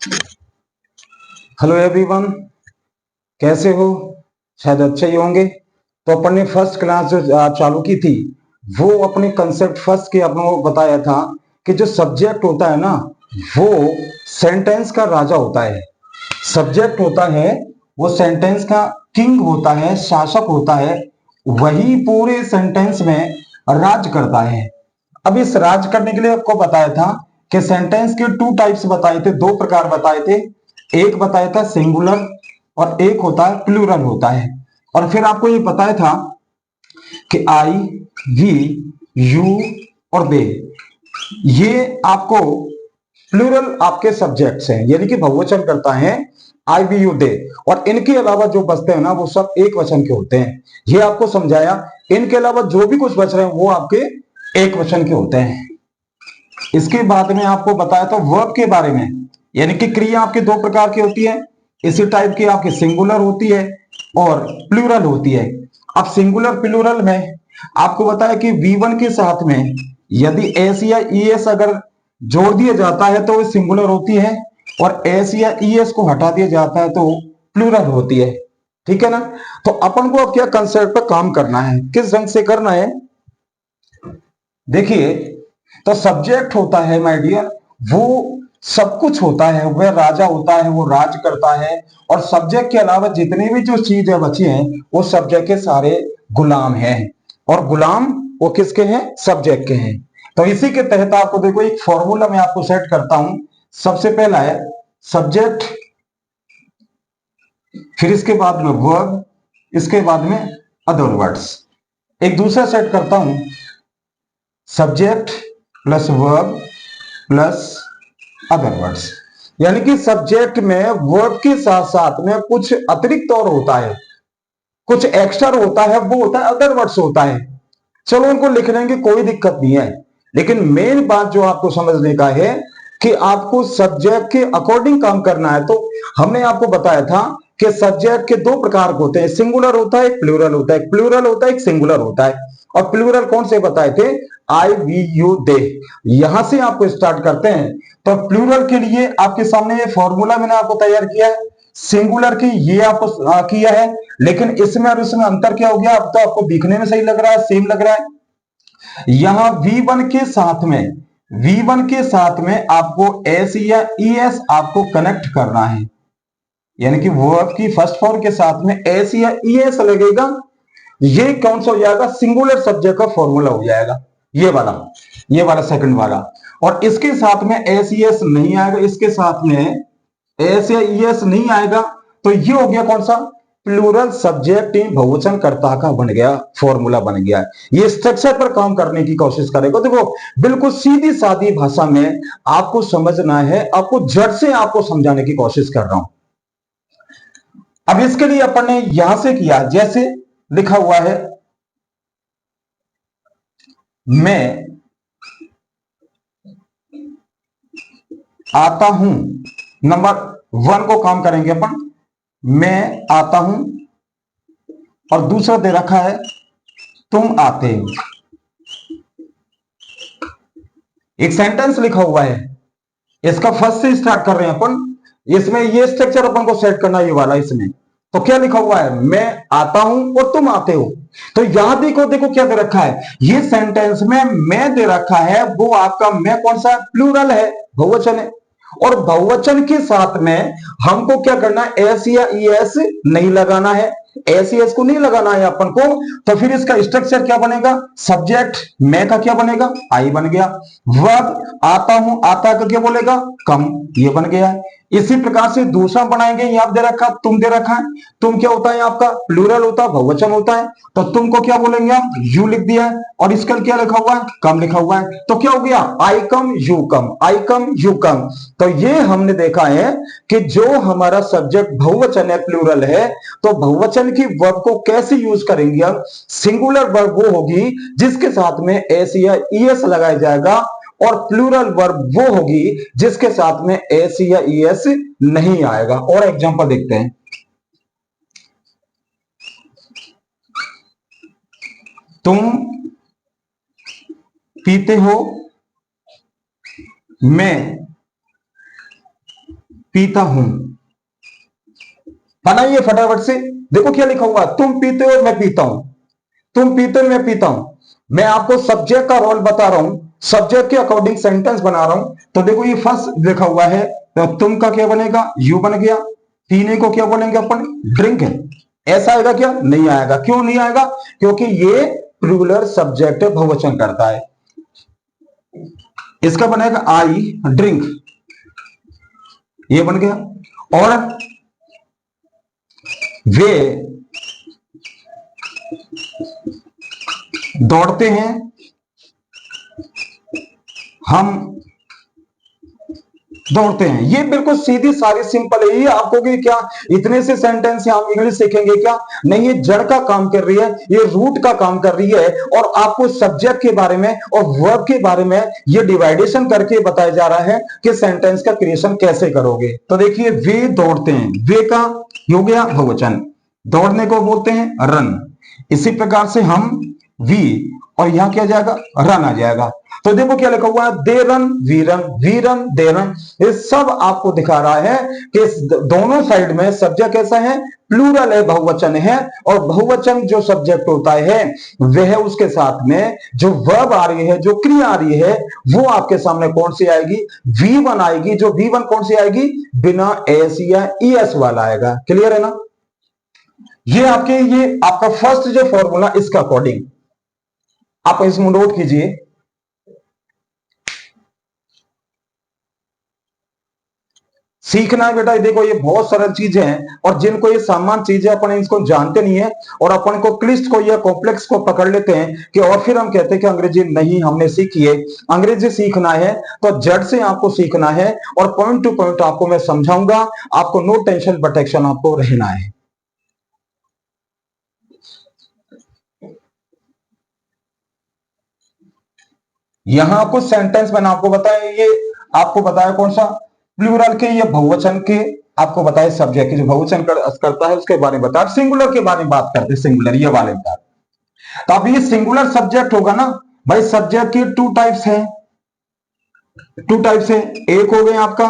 Hello everyone, कैसे हो? शायद अच्छे ही होंगे। तो अपन ने फर्स्ट क्लास जो चालू की थी, वो अपने कंसेप्ट फर्स्ट के अपन को बताया था कि जो सब्जेक्ट होता है ना, वो सेंटेंस का राजा होता है। सब्जेक्ट होता है वो सेंटेंस का किंग होता है, शासक होता है। वही पूरे सेंटेंस में राज करता है। अब इस राज करने के लिए आपको बताया था कि सेंटेंस के टू टाइप्स बताए थे, दो प्रकार बताए थे। एक बताया था सिंगुलर और एक होता है प्लूरल होता है। और फिर आपको ये बताया था कि आई, वी, यू और दे, ये आपको प्लूरल आपके सब्जेक्ट्स हैं, यानी कि बहुवचन करता है आई, वी, यू, दे। और इनके अलावा जो बचते हैं ना, वो सब एक वचन के होते हैं। ये आपको समझाया। इनके अलावा जो भी कुछ बच रहे हैं वो आपके एक वचन के होते हैं। इसके बाद में आपको बताया था वर्ब के बारे में, यानी कि क्रिया आपके दो प्रकार की होती है। इसी टाइप की आपकी सिंगुलर होती है और प्लूरल होती है। अब सिंगुलर प्लूरल में आपको बताया कि V1 के साथ में यदि एस या ईएस अगर जोड़ दिया जाता है तो वो सिंगुलर होती है, और एस या ईएस को हटा दिया जाता है तो प्लूरल होती है। ठीक है ना? तो अपन को अब क्या कंसेप्ट पर काम करना है, किस ढंग से करना है, देखिए। तो सब्जेक्ट होता है माय डियर, वो सब कुछ होता है, वह राजा होता है, वो राज करता है। और सब्जेक्ट के अलावा जितने भी जो चीजें बची हैं वो सब्जेक्ट के सारे गुलाम हैं। और गुलाम वो किसके हैं? सब्जेक्ट के हैं। तो इसी के तहत आपको देखो एक फॉर्मूला मैं आपको सेट करता हूं। सबसे पहला है सब्जेक्ट, फिर इसके बाद में वर्ब, इसके बाद में अदर वर्ड्स। एक दूसरा सेट करता हूं, subject plus verb plus other words. यानी कि सब्जेक्ट में वर्ब के साथ साथ में कुछ अतिरिक्त और होता है, कुछ एक्स्ट्रा होता है, वो होता है अदर वर्ड्स होता है। चलो उनको लिख लेंगे, कोई दिक्कत नहीं है। लेकिन मेन बात जो आपको समझने का है कि आपको सब्जेक्ट के अकॉर्डिंग काम करना है। तो हमने आपको बताया था कि सब्जेक्ट के दो प्रकार के होते हैं, सिंगुलर होता है, प्लूरल होता है। प्लूरल होता है, एक सिंगुलर होता है। और प्लूरल कौन से बताए थे? आई, वी, यू, दे। यहां से आपको स्टार्ट करते हैं। तो प्लूरल के लिए आपके सामने ये फॉर्मूला मैंने आपको तैयार किया है। सिंगुलर की ये आपको किया है, लेकिन इसमें और इसमें अंतर क्या हो गया? अब तो आपको दिखने में सही लग रहा है, सेम लग रहा है। यहां V1 के साथ में, V1 के साथ में आपको एस या ईएस आपको कनेक्ट करना है, यानी कि वर्ब की फर्स्ट फॉर्म के साथ में एस या ईएस लगेगा। ये कौन सा हो जाएगा? सिंगुलर सब्जेक्ट का फॉर्मूला हो जाएगा, ये वाला सेकंड वाला। और इसके साथ में एस ईएस नहीं आएगा, इसके साथ में एस या ईएस नहीं आएगा। तो ये हो गया कौन सा? प्लूरल सब्जेक्ट इन बहुवचन कर्ता का बन गया, फॉर्मूला बन गया। ये स्ट्रक्चर पर काम करने की कोशिश करेगा। देखो, बिल्कुल सीधी सादी भाषा में आपको समझना है, आपको जड़ से आपको समझाने की कोशिश कर रहा हूं। अब इसके लिए अपन ने यहां से किया, जैसे लिखा हुआ है, मैं आता हूं। नंबर वन को काम करेंगे अपन, मैं आता हूं। और दूसरा दे रखा है तुम आते हो। एक सेंटेंस लिखा हुआ है, इसका फर्स्ट से स्टार्ट कर रहे हैं अपन। इसमें ये स्ट्रक्चर अपन को सेट करना, ये वाला। इसमें तो क्या लिखा हुआ है? मैं आता हूं और तुम आते हो। तो यहां देखो, देखो क्या दे रखा है। ये सेंटेंस में मैं दे रखा है, वो आपका मैं कौन सा? प्लूरल है, बहुवचन है। और बहुवचन के साथ में हमको क्या करना है? एस या ईएस नहीं लगाना है, एस ईएस को नहीं लगाना है अपन को। तो फिर इसका स्ट्रक्चर क्या बनेगा? सब्जेक्ट मैं का क्या बनेगा? आई बन गया। वर्ब आता हूं, आता का क्या बोलेगा? कम, ये बन गया है। इसी प्रकार से दूसरा बनाएंगे, यहां दे रखा तुम दे रखा है। तुम क्या होता है? आपका प्लूरल होता है, बहुवचन होता है। तो तुमको क्या बोलेंगे हम? यू लिख दिया है। और इसका क्या लिखा हुआ है? कम लिखा हुआ है। तो क्या हो गया? I come, you come, I come, you come. तो ये हमने देखा है कि जो हमारा सब्जेक्ट बहुवचन है, प्लूरल है, तो बहुवचन की वर्ब को कैसे यूज करेंगे हम? सिंगुलर वर्ब वो होगी जिसके साथ में एस या ईएस लगाया जाएगा, और प्लूरल वर्ब वो होगी जिसके साथ में एस या ईएस नहीं आएगा। और एग्जांपल देखते हैं। तुम पीते हो, मैं पीता हूं। बनाइए फटाफट से। देखो क्या लिखा हुआ, तुम पीते हो मैं पीता हूं, तुम पीते हो मैं पीता हूं। मैं आपको सब्जेक्ट का रोल बता रहा हूं, सब्जेक्ट के अकॉर्डिंग सेंटेंस बना रहा हूं। तो देखो ये फर्स्ट लिखा हुआ है, तो तुम का क्या बनेगा, यू बन गया। पीने को क्या बोलेंगे अपन, ड्रिंक है। ऐसा आएगा क्या, नहीं आएगा। क्यों नहीं आएगा, क्योंकि ये प्लूरल सब्जेक्ट बहुवचन करता है। इसका बनेगा आई ड्रिंक, ये बन गया। और वे दौड़ते हैं, हम दौड़ते हैं। ये बिल्कुल सीधी सारी सिंपल है। ये आपको कि क्या इतने से सेंटेंस हम इंग्लिश सीखेंगे क्या, नहीं। ये जड़ का काम कर रही है, ये रूट का काम कर रही है। और आपको सब्जेक्ट के बारे में और वर्ब के बारे में ये डिवाइडेशन करके बताया जा रहा है कि सेंटेंस का क्रिएशन कैसे करोगे। तो देखिए, वे दौड़ते हैं, वे का हो गया बहुवचन, दौड़ने को बोलते हैं रन। इसी प्रकार से हम वी, और यहां क्या जाएगा, रन आ जाएगा। तो देखो क्या लिखा हुआ है, they run we run, we run they run. ये सब आपको दिखा रहा है कि दोनों साइड में सब्जेक्ट कैसा है, प्लूरल है, बहुवचन है। और बहुवचन जो सब्जेक्ट होता है वह उसके साथ में जो वर्ब आ रही है, जो क्रिया आ रही है, वो आपके सामने कौन सी आएगी, V1 आएगी। जो V1 कौन सी आएगी, बिना एस या ES वाला आएगा। क्लियर है ना। ये आपका फर्स्ट जो फॉर्मूला, इसका अकॉर्डिंग आप इसमें नोट कीजिए। सीखना है बेटा, देखो ये बहुत सरल चीजें हैं, और जिनको ये सामान्य चीजें अपन इसको जानते नहीं है, और अपन को क्लिष्ट को या कॉम्प्लेक्स को पकड़ लेते हैं कि, और फिर हम कहते हैं कि अंग्रेजी नहीं हमने सीखी है। अंग्रेजी सीखना है तो जड़ से आपको सीखना है, और पॉइंट टू पॉइंट आपको मैं समझाऊंगा। आपको नो टेंशन बट एक्शन आपको रहना है। यहां कुछ सेंटेंस मैंने आपको बताया, ये आपको बताया कौन सा, प्लूरल के, ये बहुवचन के आपको बताया, सब्जेक्ट के जो बहुवचन करता है उसके बारे में बता। सिंगुलर के बारे में बात करते, सिंगुलर ये वाले बात। तो अब ये सिंगुलर सब्जेक्ट होगा ना भाई। सब्जेक्ट की टू टाइप्स हैं, टू टाइप्स है। एक हो गया आपका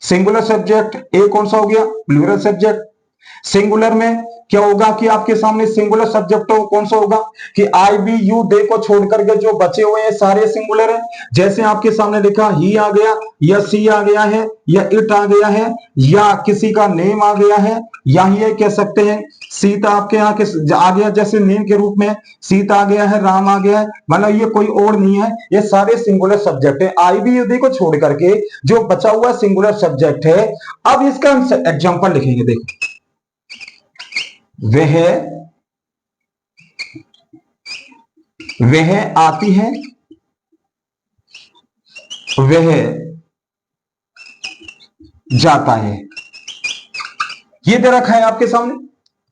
सिंगुलर सब्जेक्ट, एक कौन सा हो गया, प्लूरल सब्जेक्ट। सिंगुलर में क्या होगा कि आपके सामने सिंगुलर सब्जेक्ट हो कौन सा होगा, कि आई बी यू दे को छोड़ करके जो बचे हुए हैं सारे सिंगुलर हैं। जैसे आपके सामने लिखा, ही आ गया, या सी आ गया है, या इट आ गया है, या किसी का नेम आ गया है, या ये कह सकते हैं सीता आपके यहाँ के आ गया, जैसे नेम के रूप में सीता आ गया है, राम आ गया है। मतलब ये कोई और नहीं है, ये सारे सिंगुलर सब्जेक्ट है। आई बी यू दे को छोड़ करके जो बचा हुआ सिंगुलर सब्जेक्ट है। अब इसका एग्जाम्पल लिखेंगे, देखो। वह आती है, वह जाता है, ये दे रखा है आपके सामने।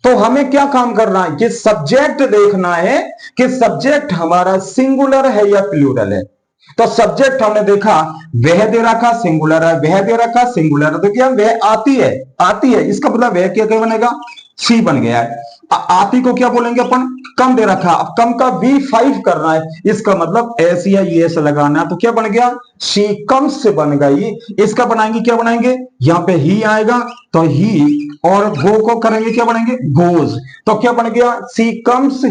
तो हमें क्या काम करना है, कि सब्जेक्ट देखना है कि सब्जेक्ट हमारा सिंगुलर है या प्लूरल है। तो सब्जेक्ट हमने देखा, वह दे रखा सिंगुलर है, वह दे रखा सिंगुलर है। तो क्या वह आती है, आती है, इसका मतलब वह क्या बनेगा, सी बन गया है। आती को क्या बोलेंगे अपन, कम दे रखा। अब कम का V5 करना है, इसका मतलब एस या ES लगाना है। तो क्या बन गया, शी कम्स से बन गई। इसका बनाएंगे, क्या बनाएंगे, यहां पे ही आएगा तो ही, और गो को करेंगे क्या बनाएंगे, गोज। तो क्या बन गया, सी कम्स